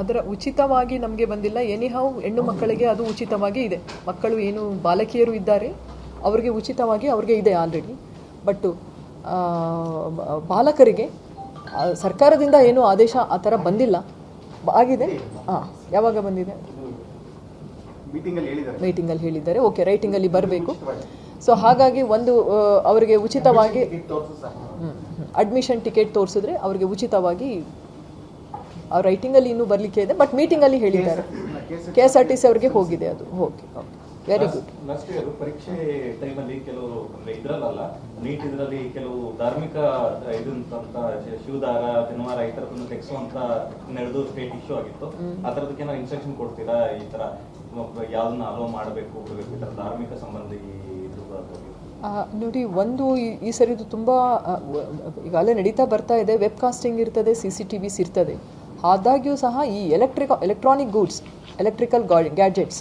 ಅದರ ಉಚಿತವಾಗಿ ನಮಗೆ ಬಂದಿಲ್ಲ. ಎನಿಹೌ ಹೆಣ್ಣು ಮಕ್ಕಳಿಗೆ ಅದು ಉಚಿತವಾಗಿ ಇದೆ. ಮಕ್ಕಳು ಏನು ಬಾಲಕಿಯರು ಇದ್ದಾರೆ ಅವರಿಗೆ ಉಚಿತವಾಗಿ ಅವ್ರಿಗೆ ಇದೆ ಆಲ್ರೆಡಿ. ಬಟ್ ಬಾಲಕರಿಗೆ ಸರ್ಕಾರದಿಂದ ಏನೂ ಆದೇಶ ಆ ಥರ ಬಂದಿಲ್ಲ. ಆಗಿದೆ. ಯಾವಾಗ ಬಂದಿದೆ? ಮೀಟಿಂಗಲ್ಲಿ ಹೇಳಿದ್ದಾರೆ. ಓಕೆ, ರೈಟಿಂಗಲ್ಲಿ ಬರಬೇಕು. ಸೊ ಹಾಗಾಗಿ ಒಂದು ಅವರಿಗೆ ಉಚಿತವಾಗಿ ಅಡ್ಮಿಷನ್ ಟಿಕೆಟ್ ತೋರಿಸಿದ್ರೆ ಅವರಿಗೆ ಉಚಿತವಾಗಿ ರೈಟಿಂಗಲ್ಲಿ ಇನ್ನೂ ಬರಲಿಕ್ಕೆ ಇದೆ. ಬಟ್ ಮೀಟಿಂಗಲ್ಲಿ ಹೇಳಿದ್ದಾರೆ. KSRTC ಅವರಿಗೆ ಹೋಗಿದೆ ಅದು. Okay, very good. ಪರೀಕ್ಷೆ ಟೈಮಲ್ಲಿ ಕೆಲವು ಇದರಲ್ಲ ನೀಟ್ ಇದರಲ್ಲಿ ಕೆಲವು ಧಾರ್ಮಿಕ ಇದಂತ ಶಿವದಾರ ಶನಿವಾರ ಈ ಥರದನ್ನು ತೆಗೆಸುವಂತ ನಡೆದು ಸ್ಟೇಟ್ ಇಶ್ಯೂ ಆಗಿತ್ತು. ಆ ಥರದಕ್ಕೆ ನಾವು ಇನ್ಸ್ಟ್ರಕ್ಷನ್ ಕೊಡ್ತೀರಾ? ಈ ಥರ ಯಾವ್ದನ್ನ ಅಲೋ ಮಾಡಬೇಕು ಬಿಡಬೇಕು ಈ ಥರ ಧಾರ್ಮಿಕ ಸಂಬಂಧಿ ನೋಡಿ, ಒಂದು ಈ ಸರಿದು ತುಂಬ ಈಗಾಗಲೇ ನಡೀತಾ ಬರ್ತಾ ಇದೆ. ವೆಬ್ಕಾಸ್ಟಿಂಗ್ ಇರ್ತದೆ, CCTVs ಇರ್ತದೆ. ಆದಾಗ್ಯೂ ಸಹ ಈ ಎಲೆಕ್ಟ್ರಾನಿಕ್ ಗೂಡ್ಸ್, ಎಲೆಕ್ಟ್ರಿಕಲ್ ಗ್ಯಾಡ್ಜೆಟ್ಸ್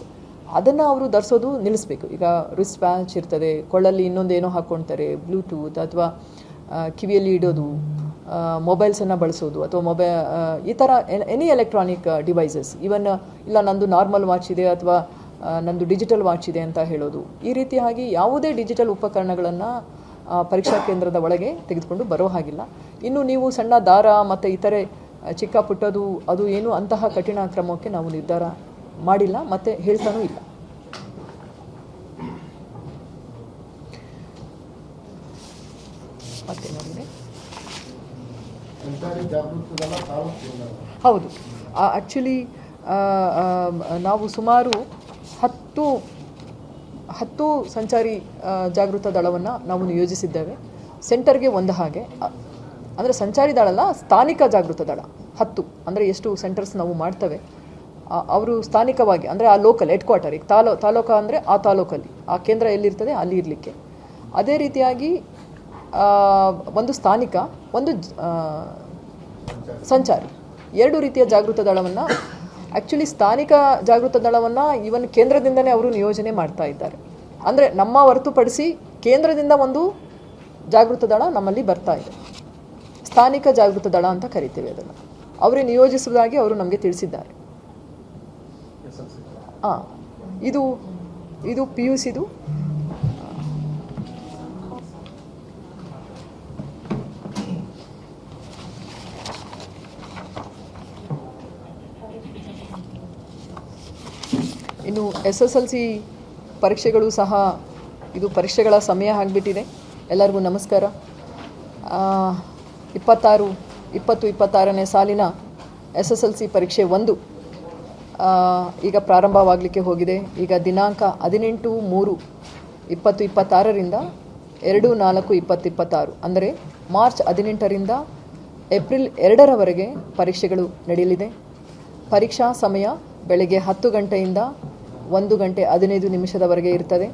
ಅದನ್ನು ಅವರು ಧರಿಸೋದು ನಿಲ್ಲಿಸಬೇಕು. ಈಗ ರಿಸ್ಟ್ ವ್ಯಾಚ್ ಇರ್ತದೆ, ಕೊಳ್ಳಲ್ಲಿ ಇನ್ನೊಂದೇನೋ ಹಾಕ್ಕೊಳ್ತಾರೆ, ಬ್ಲೂಟೂತ್ ಅಥವಾ ಕಿವಿಯಲ್ಲಿ ಇಡೋದು, ಮೊಬೈಲ್ಸನ್ನು ಬಳಸೋದು ಅಥವಾ ಈ ಥರ ಎನಿ ಎಲೆಕ್ಟ್ರಾನಿಕ್ ಡಿವೈಸಸ್, ಇವನ್ ಇಲ್ಲ ನಂದು ನಾರ್ಮಲ್ ವಾಚ್ ಇದೆ ಅಥವಾ ನಂದು ಡಿಜಿಟಲ್ ವಾಚ್ ಇದೆ ಅಂತ ಹೇಳೋದು, ಈ ರೀತಿಯಾಗಿ ಯಾವುದೇ ಡಿಜಿಟಲ್ ಉಪಕರಣಗಳನ್ನು ಪರೀಕ್ಷಾ ಕೇಂದ್ರದ ಒಳಗೆ ತೆಗೆದುಕೊಂಡು ಬರೋ ಹಾಗಿಲ್ಲ. ಇನ್ನು ನೀವು ಸಣ್ಣ ದಾರ ಮತ್ತು ಇತರೆ ಚಿಕ್ಕ ಪುಟ್ಟದು ಅದು ಏನು ಅಂತಹ ಕಠಿಣ ಕ್ರಮಕ್ಕೆ ನಾವು ನಿರ್ಧಾರ ಮಾಡಿಲ್ಲ ಮತ್ತು ಹೇಳ್ತಾನೂ ಇಲ್ಲ. ಮತ್ತೆ ನೋಡಿ, ಹೌದು, ಆ್ಯಕ್ಚುಲಿ ನಾವು ಸುಮಾರು 10 ಸಂಚಾರಿ ಜಾಗೃತ ದಳವನ್ನು ನಾವು ನಿಯೋಜಿಸಿದ್ದೇವೆ. ಸೆಂಟರ್ಗೆ ಒಂದು ಹಾಗೆ, ಅಂದರೆ ಸಂಚಾರಿ ದಳ ಅಲ್ಲ, ಸ್ಥಾನಿಕ ಜಾಗೃತ ದಳ 10. ಅಂದರೆ ಎಷ್ಟು ಸೆಂಟರ್ಸ್ ನಾವು ಮಾಡ್ತೇವೆ ಅವರು ಸ್ಥಾನಿಕವಾಗಿ, ಅಂದರೆ ಆ ಲೋಕಲ್ ಹೆಡ್ ಕ್ವಾರ್ಟರ್, ಈಗ ತಾಲೂಕು ಅಂದರೆ ಆ ತಾಲೂಕಲ್ಲಿ ಆ ಕೇಂದ್ರ ಎಲ್ಲಿರ್ತದೆ ಅಲ್ಲಿ ಇರಲಿಕ್ಕೆ. ಅದೇ ರೀತಿಯಾಗಿ ಒಂದು ಸ್ಥಾನಿಕ, ಒಂದು ಸಂಚಾರಿ, 2 ರೀತಿಯ ಜಾಗೃತ ದಳವನ್ನು, ಆ್ಯಕ್ಚುಲಿ ಸ್ಥಾನಿಕ ಜಾಗೃತ ದಳವನ್ನು ಇವನ್ ಕೇಂದ್ರದಿಂದಲೇ ಅವರು ನಿಯೋಜನೆ ಮಾಡ್ತಾ ಇದ್ದಾರೆ. ಅಂದರೆ ನಮ್ಮ ಹೊರತುಪಡಿಸಿ ಕೇಂದ್ರದಿಂದ ಒಂದು ಜಾಗೃತ ದಳ ನಮ್ಮಲ್ಲಿ ಬರ್ತಾ ಇದೆ. ಸ್ಥಾನಿಕ ಜಾಗೃತ ದಳ ಅಂತ ಕರಿತೇವೆ ಅದನ್ನು. ಅವರೇ ನಿಯೋಜಿಸುವುದಾಗಿ ಅವರು ನಮಗೆ ತಿಳಿಸಿದ್ದಾರೆ. ಇದು PUCದು. ಇನ್ನು SSLC ಪರೀಕ್ಷೆಗಳು ಸಹ, ಇದು ಪರೀಕ್ಷೆಗಳ ಸಮಯ ಆಗಿಬಿಟ್ಟಿದೆ. ಎಲ್ಲರಿಗೂ ನಮಸ್ಕಾರ. 20-26ನೇ ಸಾಲಿನ SSLC ಪರೀಕ್ಷೆ 1 ಈಗ ಪ್ರಾರಂಭವಾಗಲಿಕ್ಕೆ ಹೋಗಿದೆ. ಈಗ ದಿನಾಂಕ 18/3/2026ರಿಂದ 2/4/2026, ಅಂದರೆ ಮಾರ್ಚ್ 18ರಿಂದ ಏಪ್ರಿಲ್ 2ರವರೆಗೆ ಪರೀಕ್ಷೆಗಳು ನಡೆಯಲಿದೆ. ಪರೀಕ್ಷಾ ಸಮಯ ಬೆಳಗ್ಗೆ 10 ಗಂಟೆಯಿಂದ 1 ಗಂಟೆ 15 ನಿಮಿಷದವರೆಗೆ ಇರ್ತದೆ.